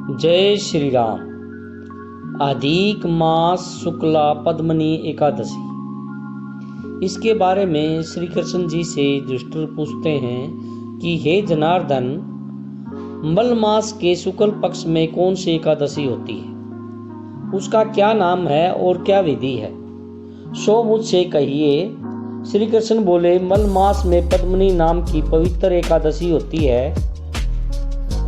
जय श्री राम। अधिक मास शुक्ला पद्मनी एकादशी। इसके बारे में श्री कृष्ण जी से युधिष्ठिर पूछते हैं कि हे जनार्दन, मल मास के शुक्ल पक्ष में कौन सी एकादशी होती है, उसका क्या नाम है और क्या विधि है, सो मुझसे कहिए। श्री कृष्ण बोले, मल मास में पद्मनी नाम की पवित्र एकादशी होती है।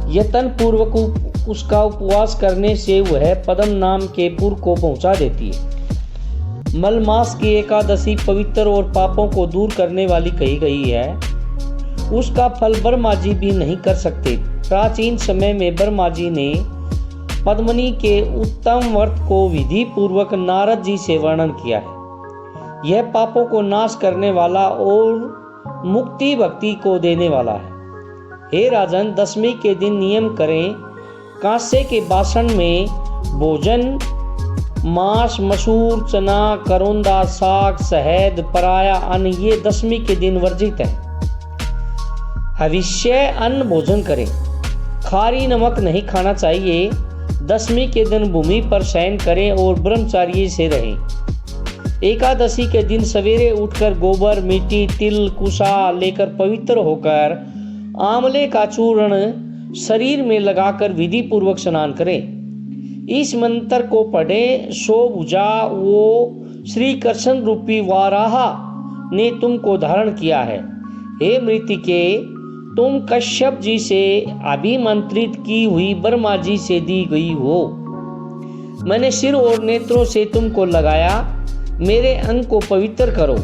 यत्न पूर्वक उसका उपवास करने से वह पद्म नाम के पुर को पहुंचा देती है। मल मास की एकादशी पवित्र और पापों को दूर करने वाली कही गई है। उसका फल ब्रह्मा जी भी नहीं कर सकते। प्राचीन समय में ब्रह्मा जी ने पद्मनी के उत्तम व्रत को विधि पूर्वक नारद जी से वर्णन किया है। यह पापों को नाश करने वाला और मुक्ति भक्ति को देने वाला है। हे राजन, दशमी के दिन नियम करें, कांसे के बासन में भोजन मांस, मसूर, चना, करौंदा, साग, शहद, पराया अन्न ये दशमी के दिन वर्जित है। हविष्य अन्न भोजन करें। खारी नमक नहीं खाना चाहिए। दशमी के दिन भूमि पर शयन करें और ब्रह्मचार्य से रहें। एकादशी के दिन सवेरे उठकर गोबर, मिट्टी, तिल, कुसा लेकर पवित्र होकर आंवले का चूर्ण शरीर में लगाकर विधि पूर्वक स्नान करें। इस मंत्र को पढ़े, सो भुजा वो श्री कृष्ण रूपी वाराह ने तुमको धारण किया है। हे मृतिके, तुम कश्यप जी से अभिमंत्रित की हुई ब्रह्मा जी से दी गई हो। मैंने सिर और नेत्रों से तुमको लगाया। मेरे अंग को पवित्र करो।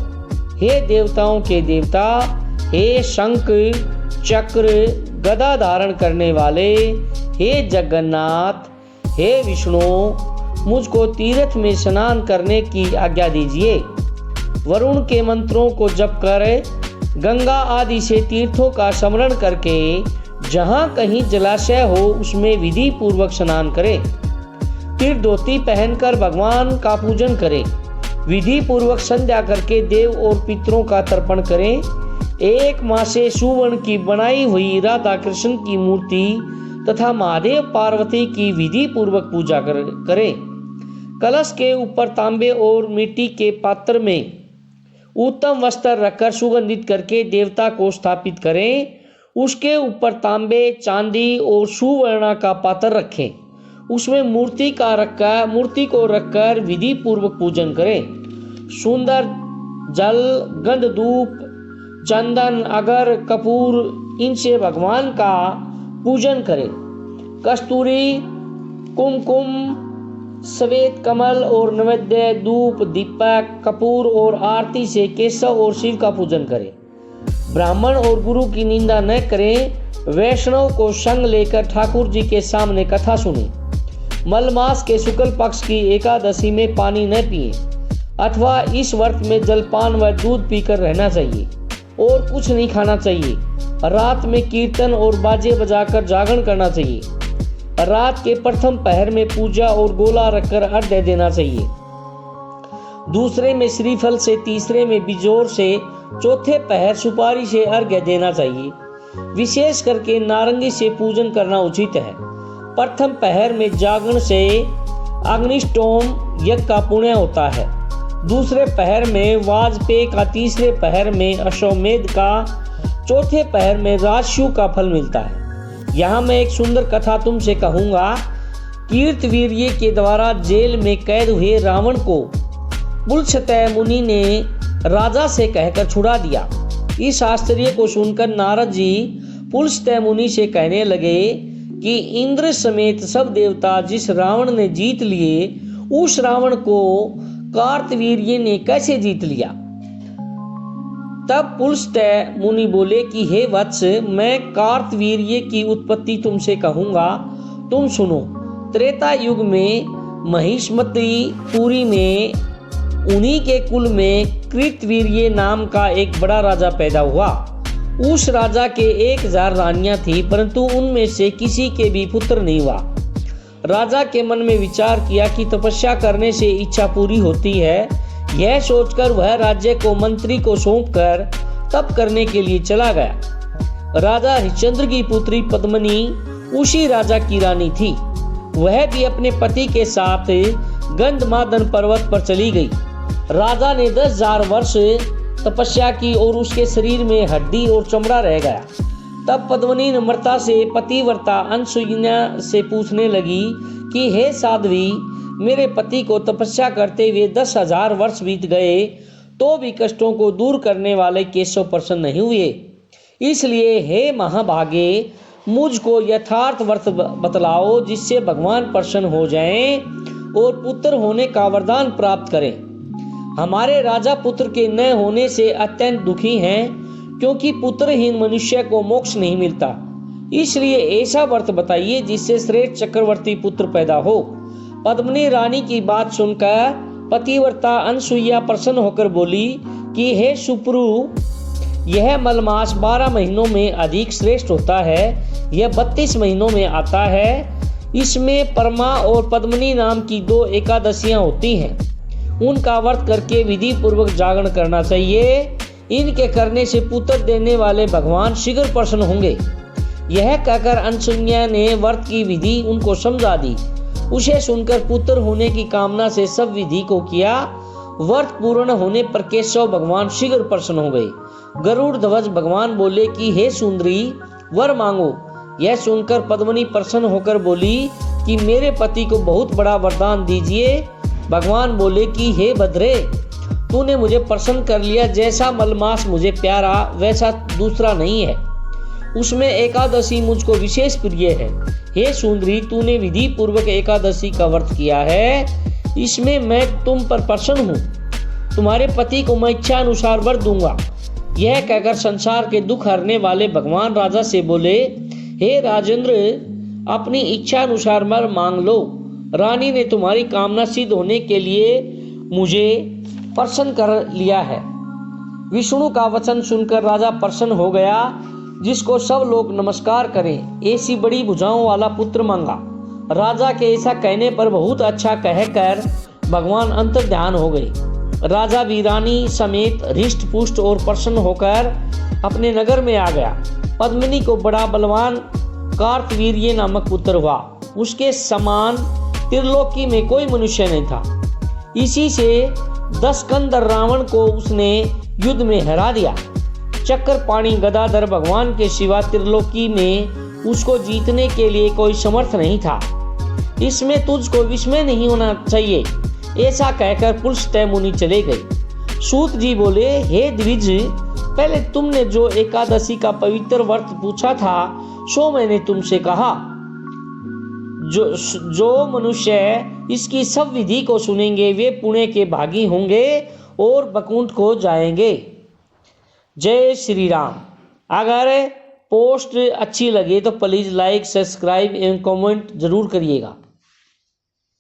हे देवताओं के देवता, हे शंख चक्र गदा धारण करने वाले, हे जगन्नाथ, हे विष्णु, मुझको तीर्थ में स्नान करने की आज्ञा दीजिए। वरुण के मंत्रों को जप कर गंगा आदि से तीर्थों का स्मरण करके जहाँ कहीं जलाशय हो उसमें विधि पूर्वक स्नान करें। फिर धोती पहनकर भगवान का पूजन करें। विधि पूर्वक संध्या करके देव और पितरों का तर्पण करें। एक माह से सुवर्ण की बनाई हुई राधा कृष्ण की मूर्ति तथा महादेव पार्वती की विधि पूर्वक पूजा करें। कलश के ऊपर तांबे और मिट्टी के पात्र में उत्तम वस्त्र रखकर सुगंधित करके देवता को स्थापित करें। उसके ऊपर तांबे, चांदी और सुवर्ण का पात्र रखें। उसमें मूर्ति को रखकर विधि पूर्वक पूजन करें। सुंदर जल, गंध, धूप, चंदन, अगर, कपूर इनसे भगवान का पूजन करें। कस्तूरी, कुमकुम, श्वेत कमल और नैवेद्य, धूप, दीपक, कपूर और आरती से केशव और शिव का पूजन करें। ब्राह्मण और गुरु की निंदा न करें। वैष्णव को संग लेकर ठाकुर जी के सामने कथा सुने। मलमास के शुक्ल पक्ष की एकादशी में पानी न पिए अथवा इस व्रत में जलपान व दूध पीकर रहना चाहिए और कुछ नहीं खाना चाहिए। रात में कीर्तन और बाजे बजाकर जागरण करना चाहिए। रात के प्रथम पहर में पूजा और गोला रखकर अर्घ्य देना चाहिए। दूसरे में श्रीफल से, तीसरे में बिजोर से, चौथे पहर सुपारी से अर्घ्य देना चाहिए। विशेष करके नारंगी से पूजन करना उचित है। प्रथम पहर में जागरण से अग्निष्टोम यज्ञ का पुण्य होता है। दूसरे पहर में वाजपेय का, तीसरे पहर में अश्वमेध का, चौथे पहर में राजस्यु का फल मिलता है। यहाँ मैं एक सुंदर कथा तुमसे कहूँगा। कीर्तवीर्य के द्वारा जेल में कैद हुए रावण को पुलस्त्य मुनि ने राजा से कहकर छुड़ा दिया। इस आश्चर्य को सुनकर नारद जी पुलस्त्य मुनि से कहने लगे कि इंद्र समेत सब देवता जिस रावण ने जीत लिए, उस रावण को कार्तवीर्य ने कैसे जीत लिया। तब पुलस्त्य मुनि बोले कि हे वत्स, मैं कार्तवीर्य की उत्पत्ति तुमसे कहूंगा, तुम सुनो। त्रेता युग में महिष्मती पुरी में उन्हीं के कुल में कृतवीर्य नाम का एक बड़ा राजा पैदा हुआ। उस राजा के 1000 रानियां थी, परंतु उनमें से किसी के भी पुत्र नहीं हुआ। राजा के मन में विचार किया कि तपस्या करने से इच्छा पूरी होती है। यह सोचकर वह राज्य को मंत्री को सौंपकर तप करने के लिए चला गया। राजा हरिश्चंद्र की पुत्री पद्मनी उसी राजा की रानी थी। वह भी अपने पति के साथ गंधमादन पर्वत पर चली गई। राजा ने 10,000 वर्ष तपस्या की और उसके शरीर में हड्डी और चमड़ा रह गया। तब पद्मिनी नम्रता से पतिव्रता अनसुईया से पूछने लगी कि हे साध्वी, मेरे पति को तपस्या करते हुए 10,000 वर्ष बीत गए तो भी कष्टों को दूर करने वाले केशव प्रसन्न नहीं हुए। इसलिए हे महाभागे, मुझको यथार्थ व्रत बतलाओ जिससे भगवान प्रसन्न हो जाएं और पुत्र होने का वरदान प्राप्त करें। हमारे राजा पुत्र के न होने से अत्यंत दुखी हैं, क्योंकि पुत्रहीन मनुष्य को मोक्ष नहीं मिलता। इसलिए ऐसा व्रत बताइए जिससे श्रेष्ठ चक्रवर्ती पुत्र पैदा हो। पद्मिनी रानी की बात सुनकर पतिव्रता अनसुईया प्रसन्न होकर बोली कि हे सुप्रु, यह मलमास 12 महीनों में अधिक श्रेष्ठ होता है। यह 32 महीनों में आता है। इसमें परमा और पद्मिनी नाम की 2 एकादशियां होती हैं। उनका व्रत करके विधि पूर्वक जागरण करना चाहिए। इनके करने से पुत्र देने वाले भगवान शीघ्र प्रसन्न होंगे। यह कहकर अनसुईया ने व्रत की विधि उनको समझा दी। उसे सुनकर पुत्र होने की कामना से सब विधि को किया। व्रत पूर्ण होने पर केशव भगवान शीघ्र प्रसन्न हो गए। गरुड़ ध्वज भगवान बोले कि हे सुंदरी, वर मांगो। यह सुनकर पद्मिनी प्रसन्न होकर बोली कि मेरे पति को बहुत बड़ा वरदान दीजिए। भगवान बोले कि हे भद्रे, तूने मुझे प्रसन्न कर लिया। जैसा मलमास मुझे प्यारा वैसा दूसरा नहीं है। उसमें एकादशी मुझको विशेष प्रिय है। हे सुंदरी, तूने विधि पूर्वक एकादशी का व्रत किया है। इसमें मैं तुम पर प्रसन्न हूँ। तुम्हारे पति को मैं इच्छा अनुसार वर दूंगा। यह कहकर संसार के दुख हरने वाले भगवान राजा से बोले, हे राजेंद्र, अपनी इच्छा अनुसार वर मांग लो। रानी ने तुम्हारी कामना सिद्ध होने के लिए मुझे प्रसन्न कर लिया है। विष्णु का वचन सुनकर राजा प्रसन्न हो गया। जिसको सब लोग नमस्कार करें, ऐसी बड़ी भुजाओं वाला पुत्र मांगा। राजा के ऐसा कहने पर बहुत अच्छा कहकर भगवान अंतर ध्यान हो गए। राजा भी रानी समेत हृष्ट पुष्ट और प्रसन्न होकर अपने नगर में आ गया। पद्मिनी को बड़ा बलवान कार्तवीर्य नामक पुत्र हुआ। उसके समान त्रिलोकी में कोई मनुष्य नहीं था। इसी से 10 कंदर रावण को उसने युद्ध में हरा दिया। चक्रपाणी गदाधर भगवान के सिवा त्रिलोकी में उसको जीतने के लिए कोई समर्थ नहीं था। इसमें तुझको विस्मय नहीं होना चाहिए। ऐसा कहकर पुलस्त्य मुनि चले गए। सूत जी बोले, हे द्विज, पहले तुमने जो एकादशी का पवित्र व्रत पूछा था सो मैंने तुमसे कहा। जो मनुष्य इसकी सब विधि को सुनेंगे वे पुण्य के भागी होंगे और वैकुंठ को जाएंगे। जय श्री राम। अगर पोस्ट अच्छी लगे तो प्लीज़ लाइक, सब्सक्राइब एवं कमेंट जरूर करिएगा।